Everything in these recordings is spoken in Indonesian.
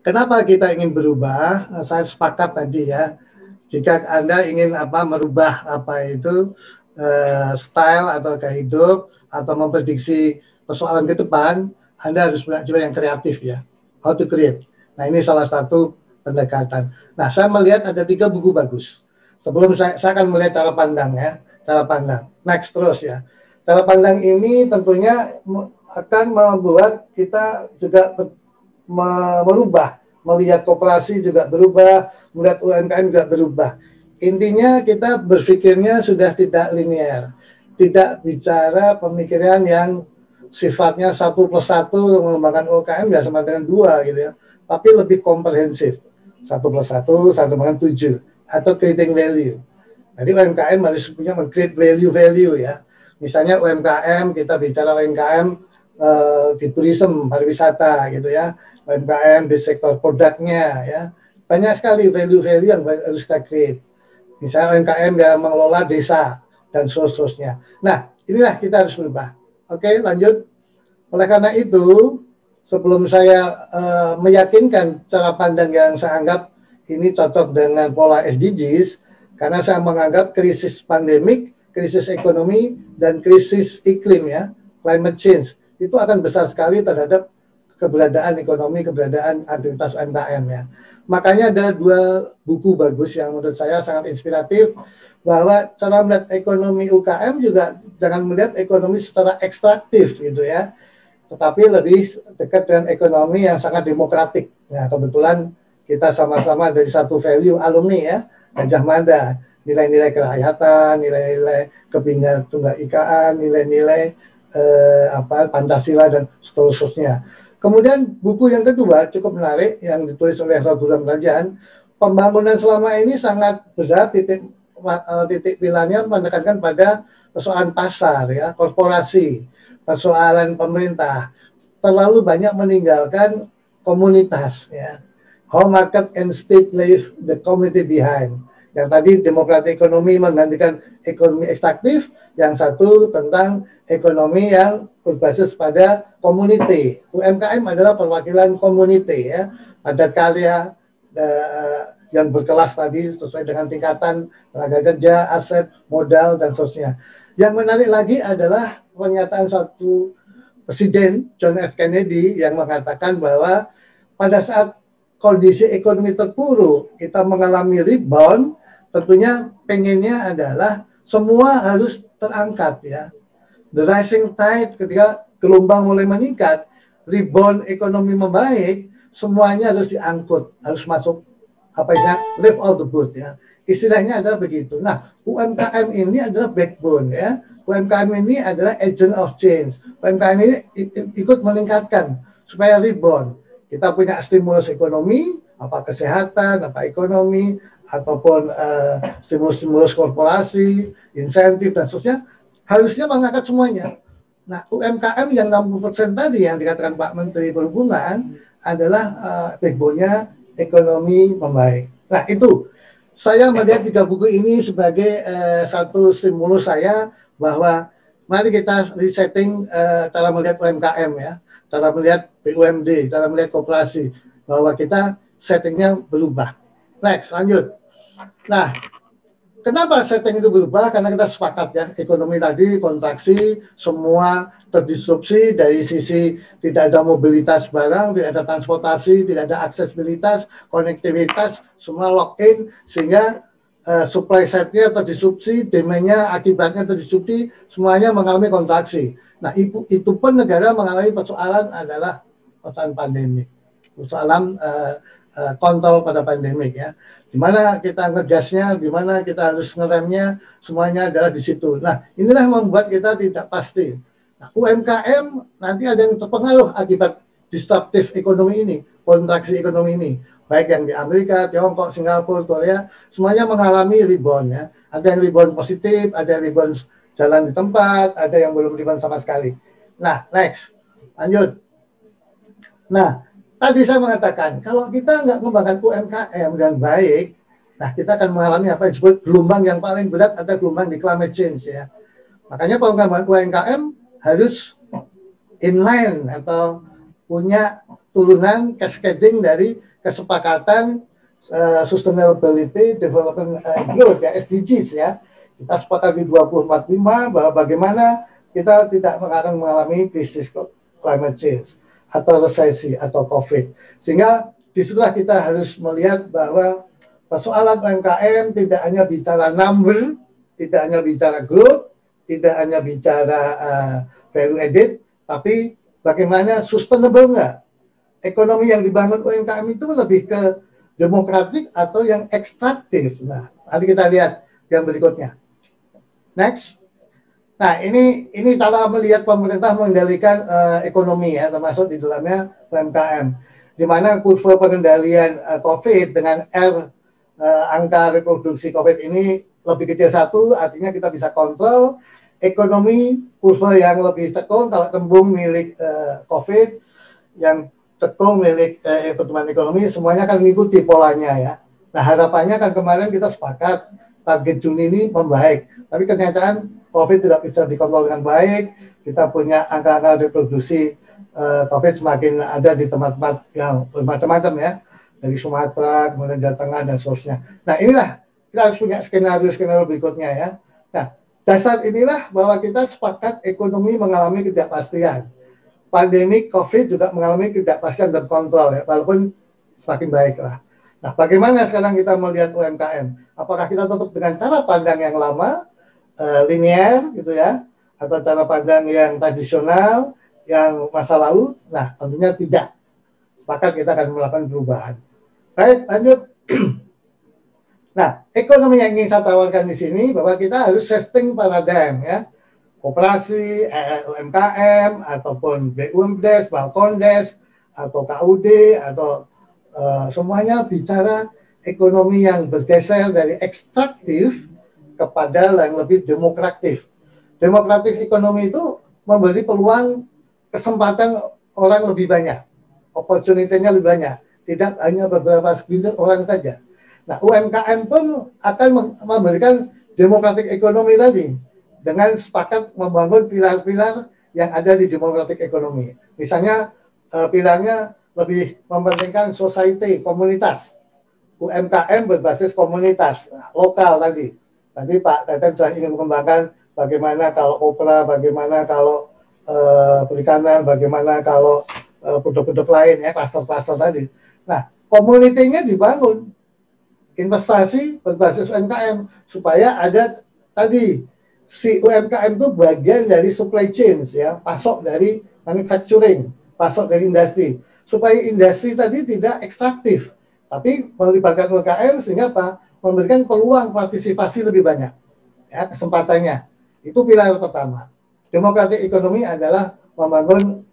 Kenapa kita ingin berubah? Saya sepakat tadi ya. Jika Anda ingin merubah style atau gaya hidup atau memprediksi persoalan ke depan, Anda harus punya jiwa yang kreatif ya. How to create. Nah, ini salah satu pendekatan. Nah, saya melihat ada 3 buku bagus. Sebelum saya akan melihat cara pandang ya, cara pandang. Next terus ya. Cara pandang ini tentunya akan membuat kita juga merubah, melihat koperasi juga berubah, melihat UMKM juga berubah. Intinya kita berpikirnya sudah tidak linear, tidak bicara pemikiran yang sifatnya 1+1 mengembangkan UMKM ya sama dengan 2 gitu ya, tapi lebih komprehensif, 1+1 sama dengan 7 atau creating value. Jadi UMKM harus punya create value ya. Misalnya UMKM, kita bicara UMKM di tourism, pariwisata gitu ya, UMKM di sektor produknya ya, banyak sekali value-value yang harus kita create. Misalnya UMKM yang mengelola desa dan seterusnya. Nah, inilah kita harus berubah. Oke, lanjut. Oleh karena itu, sebelum saya meyakinkan cara pandang yang saya anggap ini cocok dengan pola SDGs, karena saya menganggap krisis pandemik, krisis ekonomi, dan krisis iklim ya, climate change, itu akan besar sekali terhadap keberadaan ekonomi, keberadaan aktivitas UMKM ya. Makanya ada 2 buku bagus yang menurut saya sangat inspiratif, bahwa cara melihat ekonomi UKM juga jangan melihat ekonomi secara ekstraktif gitu ya, tetapi lebih dekat dengan ekonomi yang sangat demokratik. Nah, kebetulan kita sama-sama dari satu value alumni ya, Gajah Mada, nilai-nilai kerakyatan, nilai-nilai kebhinneka tunggal ikaan, nilai-nilai Pancasila dan seterusnya. Kemudian buku yang kedua cukup menarik yang ditulis oleh Raghuram Rajan. Pembangunan selama ini sangat berat, titik pilahnya menekankan pada persoalan pasar ya, korporasi, persoalan pemerintah, terlalu banyak meninggalkan komunitas ya. How market and state leave the community behind. Yang tadi demokrasi ekonomi menggantikan ekonomi ekstraktif, yang satu tentang ekonomi yang berbasis pada community. UMKM adalah perwakilan community ya, padat karya yang berkelas tadi sesuai dengan tingkatan tenaga kerja, aset, modal dan seterusnya. Yang menarik lagi adalah pernyataan satu Presiden John F. Kennedy yang mengatakan bahwa pada saat kondisi ekonomi terpuruk, kita mengalami rebound, tentunya pengennya adalah semua harus terangkat ya. The rising tide, ketika gelombang mulai meningkat, rebound ekonomi membaik, semuanya harus diangkut, harus masuk lift all the boat ya. Istilahnya adalah begitu. Nah, UMKM ini adalah backbone ya. UMKM ini adalah agent of change. UMKM ini ikut meningkatkan supaya rebound. Kita punya stimulus ekonomi, apa kesehatan, apa ekonomi, ataupun stimulus-stimulus korporasi, insentif dan seterusnya, harusnya mengangkat semuanya. Nah, UMKM yang 60% tadi yang dikatakan Pak Menteri Perhubungan adalah backbone-nya ekonomi membaik. Nah, itu saya melihat 3 buku ini sebagai satu stimulus saya bahwa mari kita resetting cara melihat UMKM ya, cara melihat BUMD, cara melihat koperasi, bahwa kita settingnya berubah. Next, lanjut. Nah, kenapa setting itu berubah? Karena kita sepakat ya, ekonomi tadi kontraksi, semua terdisrupsi dari sisi tidak ada mobilitas barang, tidak ada transportasi, tidak ada aksesibilitas, konektivitas, semua lock in, sehingga supply side-nya terdisrupsi, demand-nya akibatnya terdisrupsi, semuanya mengalami kontraksi. Nah, itu pun negara mengalami persoalan adalah persoalan pandemik, persoalan kontrol pada pandemik ya. Di mana kita ngegasnya, di mana kita harus ngeremnya, semuanya adalah di situ. Nah, inilah yang membuat kita tidak pasti. Nah, UMKM nanti ada yang terpengaruh akibat disruptif ekonomi ini, kontraksi ekonomi ini. Baik yang di Amerika, Tiongkok, Singapura, Korea, semuanya mengalami rebound ya. Ada yang rebound positif, ada yang rebound jalan di tempat, ada yang belum rebound sama sekali. Nah, next, lanjut. Nah, tadi saya mengatakan, kalau kita nggak mengembangkan UMKM dengan baik, nah kita akan mengalami apa yang disebut gelombang yang paling berat, ada gelombang di climate change ya. Makanya pengembangan UMKM harus inline atau punya turunan cascading dari kesepakatan Sustainability Development Growth ya, SDGs ya. Kita sepakat di 2045 bahwa bagaimana kita tidak akan mengalami krisis climate change atau resesi atau COVID. Sehingga disitulah kita harus melihat bahwa persoalan UMKM tidak hanya bicara number, tidak hanya bicara growth, tidak hanya bicara value added, tapi bagaimana sustainable nggak? Ekonomi yang dibangun UMKM itu lebih ke demokratik atau yang ekstraktif. Nah, nanti kita lihat yang berikutnya. Next. Nah, ini cara melihat pemerintah mengendalikan ekonomi ya, termasuk di dalamnya UMKM. Di mana kurva pengendalian COVID dengan angka reproduksi COVID ini lebih kecil satu, artinya kita bisa kontrol ekonomi. Kurva yang lebih cekung kalau tembung milik COVID, yang cekung milik pertumbuhan ekonomi, semuanya akan mengikuti polanya ya. Nah, harapannya kan kemarin kita sepakat target Juni ini membaik, tapi kenyataan COVID tidak bisa dikontrol dengan baik. Kita punya angka-angka reproduksi COVID semakin ada di tempat-tempat yang bermacam-macam ya, dari Sumatera, kemudian Jawa Tengah dan seterusnya. Nah, inilah kita harus punya skenario berikutnya ya. Nah, dasar inilah bahwa kita sepakat ekonomi mengalami ketidakpastian. Pandemi COVID juga mengalami ketidakpastian dan kontrol ya, walaupun semakin baik lah. Nah, bagaimana sekarang kita melihat UMKM? Apakah kita tutup dengan cara pandang yang lama, linear gitu ya, atau cara pandang yang tradisional, yang masa lalu? Nah, tentunya tidak. Sepakat kita akan melakukan perubahan. Baik, lanjut. Nah, ekonomi yang ingin saya tawarkan di sini bahwa kita harus shifting paradigm ya. Koperasi, UMKM, ataupun BUMDes, Balkondes, atau KUD, atau semuanya bicara ekonomi yang bergeser dari ekstraktif kepada yang lebih demokratif. Demokratif ekonomi itu memberi peluang kesempatan orang lebih banyak, opportunity-nya lebih banyak, tidak hanya beberapa segelintir orang saja. Nah, UMKM pun akan memberikan demokratik ekonomi tadi, dengan sepakat membangun pilar-pilar yang ada di demokratik ekonomi. Misalnya pilarnya lebih mementingkan society, komunitas. UMKM berbasis komunitas lokal tadi. Tadi Pak Teten sudah ingin mengembangkan bagaimana kalau opera, bagaimana kalau perikanan, bagaimana kalau produk-produk lain ya, klaster-klaster tadi. Nah, komunitinya dibangun, investasi berbasis UMKM supaya ada tadi si UMKM itu bagian dari supply chain ya, pasok dari manufacturing, pasok dari industri, supaya industri tadi tidak ekstraktif, tapi melibatkan UMKM sehingga apa? Memberikan peluang partisipasi lebih banyak, ya kesempatannya. Itu pilar pertama. Demokratik ekonomi adalah membangun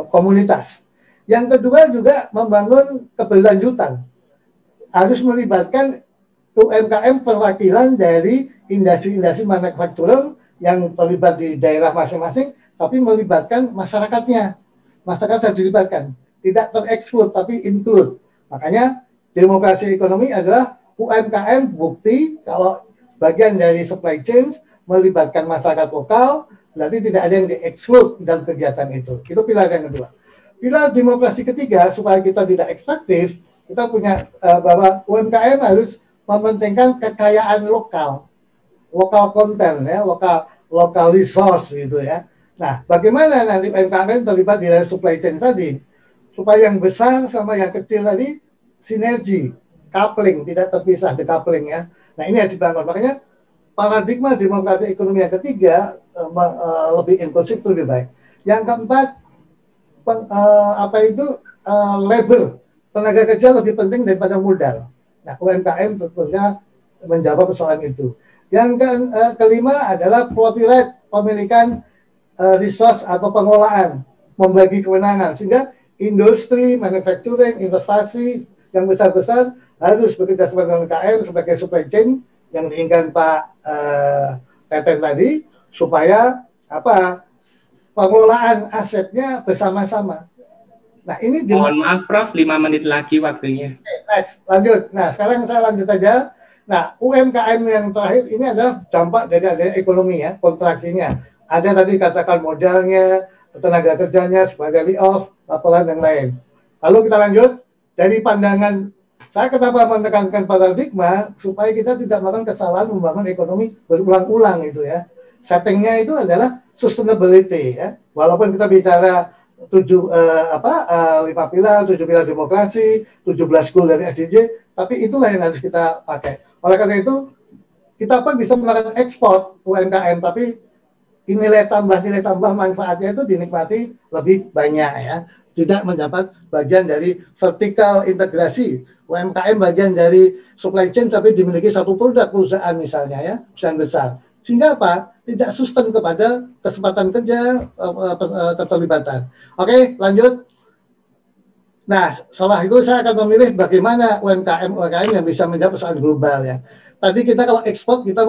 komunitas. Yang kedua juga membangun keberlanjutan, harus melibatkan UMKM perwakilan dari industri-industri manufacturing yang terlibat di daerah masing-masing, tapi melibatkan masyarakatnya. Masyarakat harus dilibatkan, tidak tereksklud tapi include. Makanya demokrasi ekonomi adalah UMKM bukti kalau sebagian dari supply chain melibatkan masyarakat lokal, berarti tidak ada yang dieksklud dalam kegiatan itu. Itu pilar yang kedua. Pilar demokrasi ketiga, supaya kita tidak ekstraktif, kita punya bahwa UMKM harus mementingkan kekayaan lokal konten ya, lokal resource gitu ya. Nah, bagaimana nanti UMKM terlibat di dalam supply chain tadi supaya yang besar sama yang kecil tadi sinergi, coupling, tidak terpisah, decoupling ya. Nah, ini harus dibangun. Makanya paradigma demokrasi ekonomi yang ketiga lebih inklusif itu lebih baik. Yang keempat labor, tenaga kerja lebih penting daripada modal. Nah, UMKM tentunya menjawab persoalan itu. Yang kelima adalah property right, pemilikan resource atau pengelolaan, membagi kewenangan, sehingga industri, manufacturing, investasi yang besar-besar harus bekerja sama dengan UMKM sebagai supply chain yang diinginkan Pak Teten tadi, supaya pengelolaan asetnya bersama-sama. Nah, ini mohon maaf Prof, 5 menit lagi waktunya. Next, lanjut. Nah, sekarang saya lanjut aja. Nah, UMKM yang terakhir ini adalah dampak dari adanya ekonomi ya, kontraksinya. Ada tadi katakan modalnya, tenaga kerjanya supaya ada layoff, laporan yang lain. Lalu kita lanjut dari pandangan saya kenapa menekankan paradigma supaya kita tidak melakukan kesalahan membangun ekonomi berulang-ulang itu ya. Settingnya itu adalah sustainability ya. Walaupun kita bicara 5 pilar, 7 pilar demokrasi, 17 goal dari SDG, tapi itulah yang harus kita pakai. Oleh karena itu kita pun bisa melakukan ekspor UMKM, tapi nilai tambah manfaatnya itu dinikmati lebih banyak ya. Tidak mendapat bagian dari vertikal integrasi UMKM, bagian dari supply chain, tapi dimiliki satu produk perusahaan misalnya ya, perusahaan besar. Sehingga apa? Tidak sustain kepada kesempatan kerja, keterlibatan. Oke, lanjut. Nah, setelah itu saya akan memilih bagaimana UMKM yang bisa menjawab persoalan global ya. Tadi kita kalau ekspor kita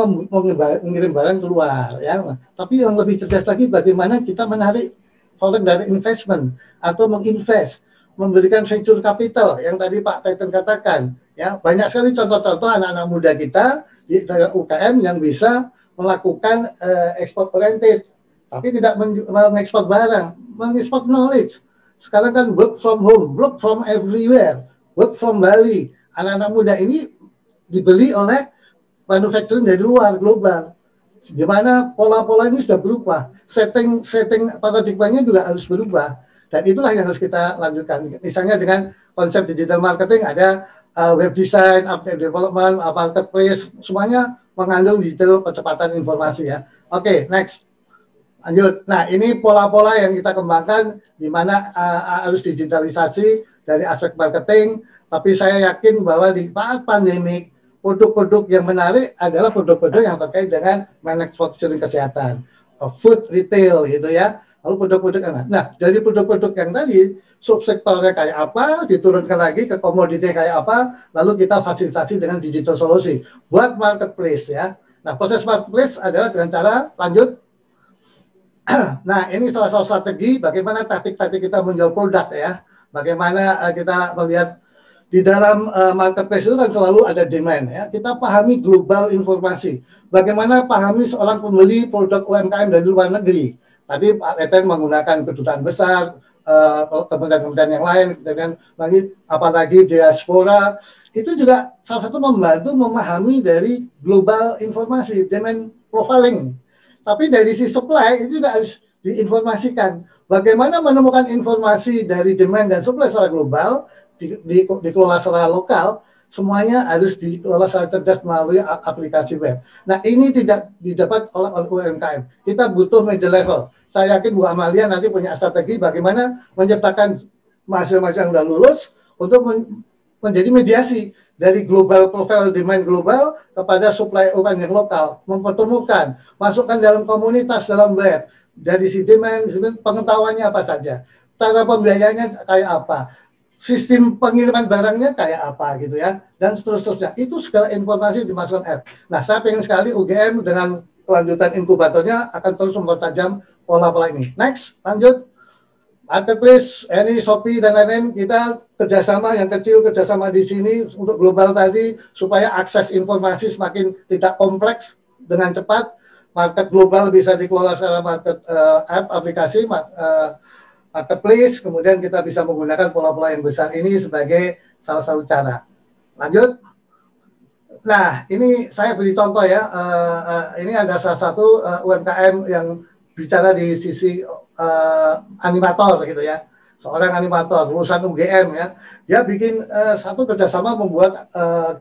mengirim barang keluar ya. Tapi yang lebih cerdas lagi bagaimana kita menarik foreign direct investment atau menginvest, memberikan venture capital yang tadi Pak Titan katakan ya. Banyak sekali contoh-contoh anak-anak muda kita di UKM yang bisa melakukan ekspor oriented, tapi tidak mengekspor barang, mengekspor knowledge. Sekarang kan work from home, work from everywhere, work from Bali. Anak-anak muda ini dibeli oleh manufacturing dari luar global. Di mana pola-pola ini sudah berubah, setting paradigmanya juga harus berubah, dan itulah yang harus kita lanjutkan. Misalnya dengan konsep digital marketing ada web design, update development, marketplace, semuanya mengandung digital percepatan informasi ya. Oke, next. Lanjut. Nah, ini pola-pola yang kita kembangkan di mana harus digitalisasi dari aspek marketing, tapi saya yakin bahwa di saat pandemi produk-produk yang menarik adalah produk-produk yang terkait dengan manufacturing kesehatan, food retail gitu ya. Lalu produk-produk yang nah dari produk-produk yang tadi subsektornya kayak apa, diturunkan lagi ke komoditi kayak apa, lalu kita fasilitasi dengan digital solusi buat marketplace ya. Nah, proses marketplace adalah dengan cara lanjut. Nah, ini salah satu strategi bagaimana taktik-taktik kita menjual produk ya. Bagaimana kita melihat di dalam marketplace itu kan selalu ada demand ya. Kita pahami global informasi. Bagaimana pahami seorang pembeli produk UMKM dari luar negeri. Tadi Pak Eten menggunakan kedutaan besar, kementerian-kementerian yang lain, dengan lagi apalagi diaspora, itu juga salah satu membantu memahami dari global informasi, demand profiling. Tapi dari sisi supply itu juga harus diinformasikan. Bagaimana menemukan informasi dari demand dan supply secara global, dikelola secara lokal, semuanya harus dikelola secara cerdas melalui aplikasi web. Nah, ini tidak didapat oleh UMKM. Kita butuh middle level. Saya yakin Bu Amalia nanti punya strategi bagaimana menciptakan mahasiswa-mahasiswa yang sudah lulus untuk menjadi mediasi dari global profile demand global kepada supply yang lokal, mempertemukan, masukkan dalam komunitas, dalam web, dari si demand, pengetahuannya apa saja, cara pembiayaannya kayak apa, sistem pengiriman barangnya kayak apa gitu ya, dan seterusnya. Itu segala informasi dimasukkan app. Nah, saya pengen sekali UGM dengan kelanjutan inkubatornya akan terus mempertajam pola-pola ini. Next, lanjut. Marketplace, ini Shopee dan lain-lain, kita kerjasama yang kecil, kerjasama di sini untuk global tadi, supaya akses informasi semakin tidak kompleks dengan cepat. Market global bisa dikelola secara market app, aplikasi, marketplace, kemudian kita bisa menggunakan pola-pola yang besar ini sebagai salah satu cara. Lanjut. Nah, ini saya beri contoh ya. Ini ada salah satu UMKM yang bicara di sisi animator gitu ya. Seorang animator lulusan UGM ya. Dia bikin satu kerjasama membuat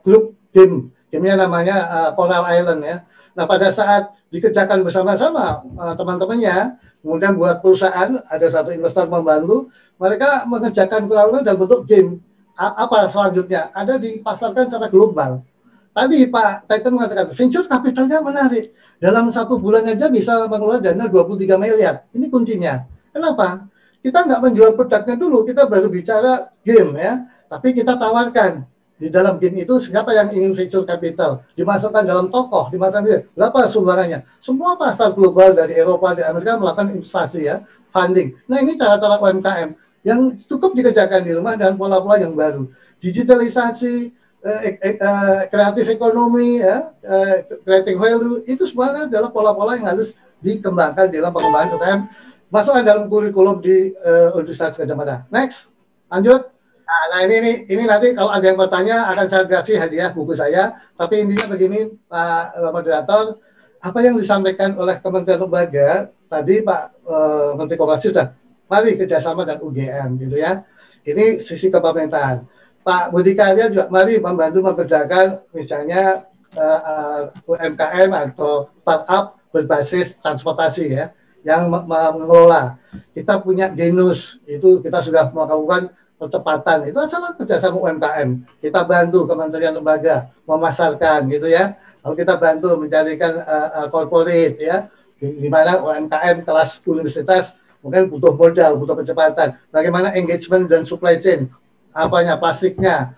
grup game. Gamenya namanya Coral Island ya. Nah, pada saat dikerjakan bersama-sama teman-temannya, kemudian buat perusahaan, ada satu investor membantu, mereka mengerjakan Coral Island dalam bentuk game. Apa selanjutnya? Ada dipasarkan secara global. Tadi Pak Titan mengatakan, venture capitalnya menarik. Dalam 1 bulan aja bisa mengelola dana 23 miliar. Ini kuncinya. Kenapa? Kita nggak menjual produknya dulu, kita baru bicara game ya. Tapi kita tawarkan di dalam game itu siapa yang ingin venture capital, dimasukkan dalam tokoh, dimasukkan berapa sumbangannya. Semua pasar global dari Eropa, dari Amerika melakukan investasi ya, funding. Nah, ini cara-cara UMKM yang cukup dikerjakan di rumah dan pola-pola yang baru. Digitalisasi, kreatif ekonomi, ya, creating value, itu sebenarnya adalah pola-pola yang harus dikembangkan dalam pengembangan UMKM masukkan dalam kurikulum di Universitas Gadjah Mada. Next, lanjut. Nah ini nanti kalau ada yang bertanya akan saya kasih hadiah buku saya. Tapi intinya begini, Pak Moderator, apa yang disampaikan oleh Kementerian Lembaga tadi Pak Menteri Koperasi sudah mari kerjasama dengan UGM gitu ya. Ini sisi kepemerintahan. Pak Budi Karya juga mari membantu membedakan misalnya UMKM atau startup berbasis transportasi ya, yang mengelola. Kita punya Genus, itu kita sudah melakukan percepatan, itu asal kerjasama UMKM. Kita bantu kementerian lembaga memasarkan gitu ya. Lalu kita bantu mencarikan corporate ya, di mana UMKM kelas universitas mungkin butuh modal, butuh kecepatan. Bagaimana engagement dan supply chain, apanya, plastiknya,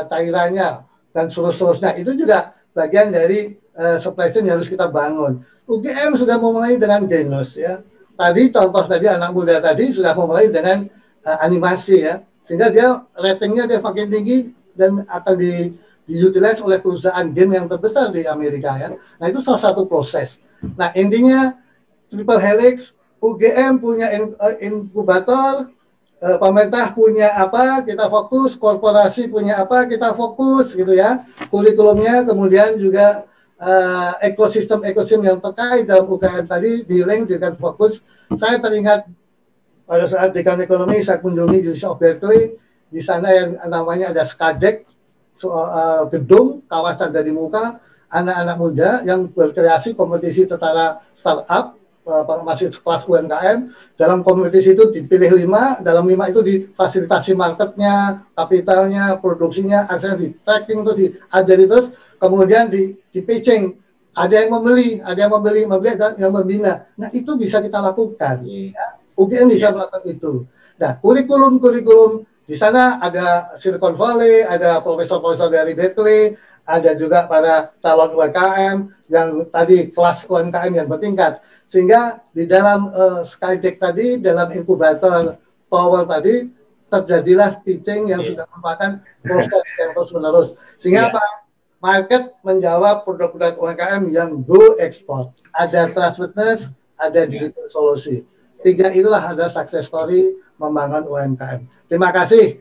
cairannya, dan seterusnya. Itu juga bagian dari supply chain yang harus kita bangun. UGM sudah memulai dengan Genus ya. Tadi contoh tadi anak muda tadi sudah memulai dengan animasi ya, sehingga dia ratingnya dia makin tinggi dan akan diutilize oleh perusahaan game yang terbesar di Amerika ya. Nah itu salah satu proses. Nah intinya Triple Helix, UGM punya inkubator, pemerintah punya apa, kita fokus, korporasi punya apa, kita fokus gitu ya. Kurikulumnya, kemudian juga ekosistem yang terkait dalam UGM tadi di link dengan fokus. Saya teringat pada saat dekan ekonomi saya kunjungi di University of Berkeley, di sana yang namanya ada SCADEC, gedung kawasan dari muka, anak-anak muda yang berkreasi kompetisi tentara startup, masih kelas UMKM. Dalam kompetisi itu dipilih 5, dalam 5 itu difasilitasi marketnya, kapitalnya, produksinya, asalnya di tracking itu diajari terus, kemudian di pitching. Ada yang membeli, ada yang membeli, ada yang membina. Nah itu bisa kita lakukan. Ya. UGM bisa melakukan itu. Nah, kurikulum di sana ada Silicon Valley, ada profesor-profesor dari Berkeley, ada juga para calon UMKM yang tadi kelas UMKM yang bertingkat. Sehingga di dalam SkyDeck tadi, dalam inkubator Power tadi, terjadilah pitching yang sudah merupakan proses yang terus-menerus. Sehingga apa? Market menjawab produk-produk UMKM yang go export. Ada trustworthiness, ada digital solusi. 3 itulah ada success story membangun UMKM. Terima kasih.